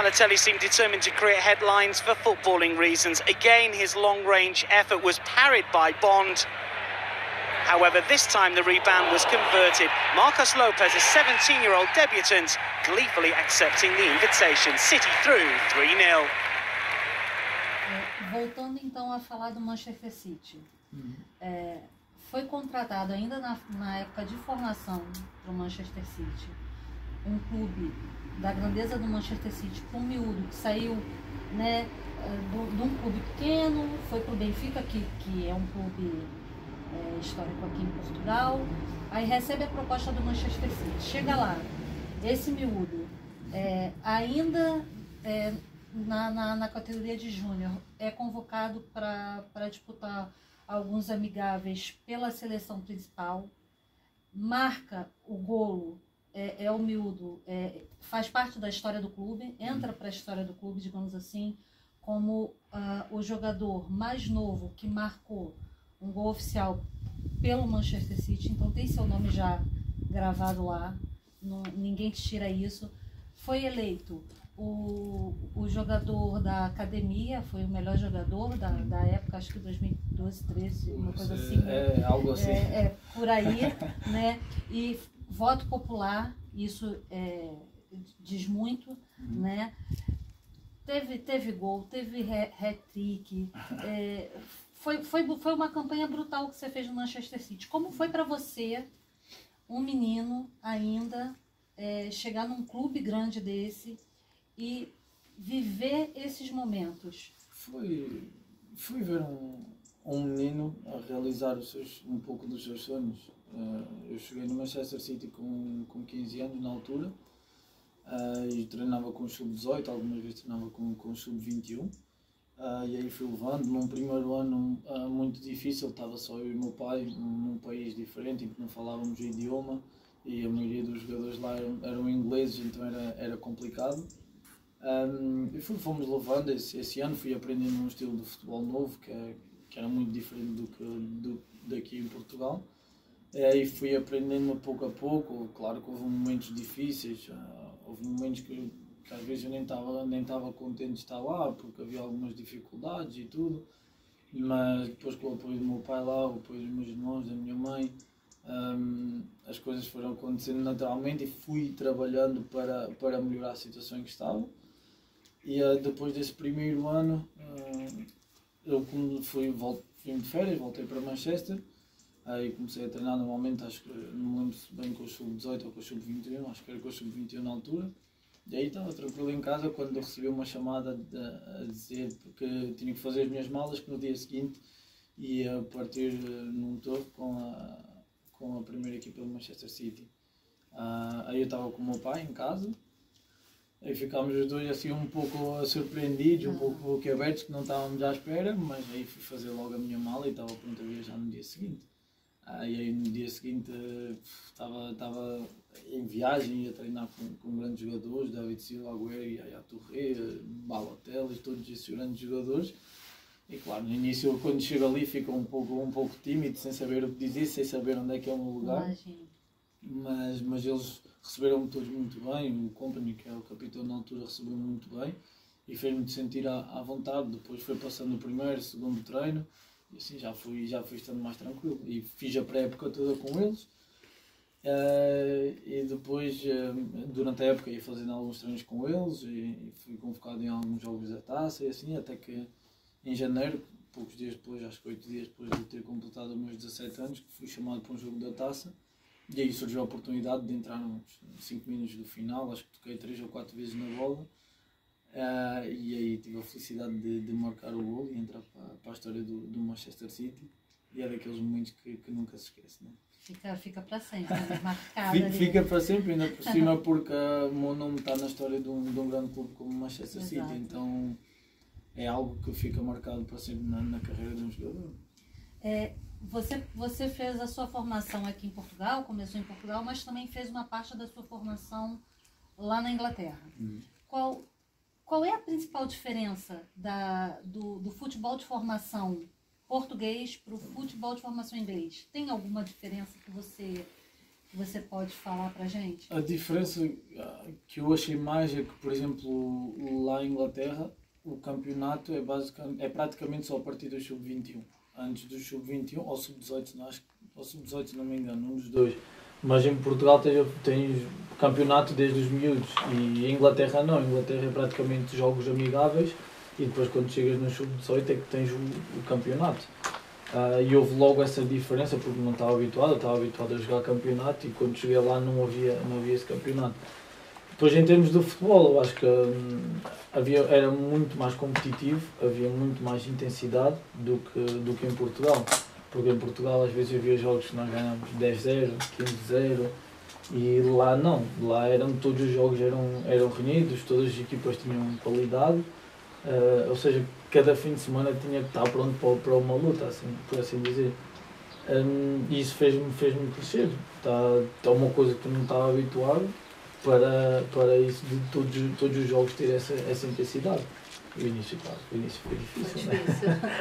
Balotelli seemed determined to create headlines for footballing reasons. Again, his long-range effort was parried by Bond. However, this time the rebound was converted. Marcos Lopez, a 17-year-old debutant, gleefully accepting the invitation. City through 3-0. Voltando então a falar do Manchester City. Foi contratado ainda na época de formação do Manchester City um clube da grandeza do Manchester City com um miúdo que saiu, né, de um clube pequeno, foi para o Benfica, que é um clube histórico aqui em Portugal. Aí recebe a proposta do Manchester City, chega lá, esse miúdo ainda na categoria de júnior é convocado para disputar alguns amigáveis pela seleção principal, marca o golo, o miúdo, faz parte da história do clube, entra para a história do clube, digamos assim, como o jogador mais novo que marcou um gol oficial pelo Manchester City, então tem seu nome já gravado lá, ninguém tira isso. Foi eleito o jogador da academia, foi o melhor jogador da época, acho que 2012, 13, uma coisa assim. Algo assim. Por aí, né? E voto popular, isso diz muito, né? Teve gol, teve hat-trick, foi uma campanha brutal que você fez no Manchester City. Como foi para você, um menino ainda, chegar num clube grande desse e viver esses momentos? Fui ver um menino a realizar um pouco dos seus sonhos. Eu cheguei no Manchester City com 15 anos na altura, e treinava com o sub-18, algumas vezes treinava com o sub-21, e aí fui levando. Num primeiro ano muito difícil, estava só eu e o meu pai num país diferente em que não falávamos o idioma, e a maioria dos jogadores lá eram ingleses, então era complicado. E fomos levando. Esse ano fui aprendendo um estilo de futebol novo que era muito diferente do daqui em Portugal, e fui aprendendo pouco a pouco. Claro que houve momentos difíceis, houve momentos que às vezes eu nem estava contente de estar lá porque havia algumas dificuldades e tudo, mas depois, com o apoio do meu pai lá, o apoio dos meus irmãos, da minha mãe, as coisas foram acontecendo naturalmente e fui trabalhando para melhorar a situação em que estava. E depois desse primeiro ano, eu fui de férias, voltei para Manchester, aí comecei a treinar normalmente, acho que não me lembro se bem com o sub-18 ou com o sub-21, acho que era com o sub-21 na altura. E aí estava tranquilo em casa quando eu recebi uma chamada a dizer que tinha que fazer as minhas malas, que no dia seguinte ia partir num tour com a primeira equipa do Manchester City. Aí eu estava com o meu pai em casa, aí ficámos os dois assim um pouco surpreendidos, um pouco boquiabertos, que não estávamos à espera, mas aí fui fazer logo a minha mala e estava pronto a viajar no dia seguinte. E aí no dia seguinte estava em viagem, ia treinar com grandes jogadores, David Silva, Agüero, Yaya Touré, Balotelli, todos esses grandes jogadores. E claro, no início, quando chego ali, fico um pouco tímido, sem saber o que dizer, sem saber onde é que é o meu lugar. Mas eles receberam-me todos muito bem. O Company, que é o capitão na altura, recebeu-me muito bem e fez-me sentir à vontade. Depois foi passando o primeiro, segundo treino, e assim já fui estando mais tranquilo. E fiz a pré-época toda com eles. E depois, durante a época, ia fazendo alguns treinos com eles e fui convocado em alguns jogos da taça e assim, até que em janeiro, poucos dias depois, acho que 8 dias depois de ter completado os meus 17 anos, que fui chamado para um jogo da taça. E aí surgiu a oportunidade de entrar nos 5 minutos do final, acho que toquei 3 ou 4 vezes na bola, e aí tive a felicidade de marcar o gol e entrar para a história do Manchester City, e é daqueles momentos que nunca se esquece, né? Fica para sempre, né? Marcado. Fica para sempre, ainda por cima, porque o meu nome está na história de um grande clube como o Manchester City. Exato. Então é algo que fica marcado para sempre na carreira de um jogador. Você fez a sua formação aqui em Portugal, começou em Portugal, mas também fez uma parte da sua formação lá na Inglaterra. Qual é a principal diferença do futebol de formação português para o futebol de formação inglês? Tem alguma diferença que você você pode falar pra gente? A diferença que eu achei mais é que, por exemplo, lá em Inglaterra, o campeonato é praticamente só a partir do sub-21. Antes do sub-21 ou sub-18, ou sub-18, se não me engano, um dos dois. Mas em Portugal tens campeonato desde os miúdos e em Inglaterra não. Em Inglaterra é praticamente jogos amigáveis e depois quando chegas no sub-18 é que tens o campeonato. E houve logo essa diferença porque não estava habituado, eu estava habituado a jogar campeonato e quando cheguei lá não havia esse campeonato. Depois em termos do futebol, eu acho que era muito mais competitivo, havia muito mais intensidade do que em Portugal. Porque em Portugal às vezes havia jogos que nós ganhámos 10-0, 15-0 e lá não, lá todos os jogos eram renhidos, todas as equipas tinham qualidade, ou seja, cada fim de semana tinha que estar pronto para uma luta, assim, por assim dizer. E isso fez-me crescer, está uma coisa que eu não estava habituado para isso de todos os jogos ter essa intensidade. O início foi difícil, né?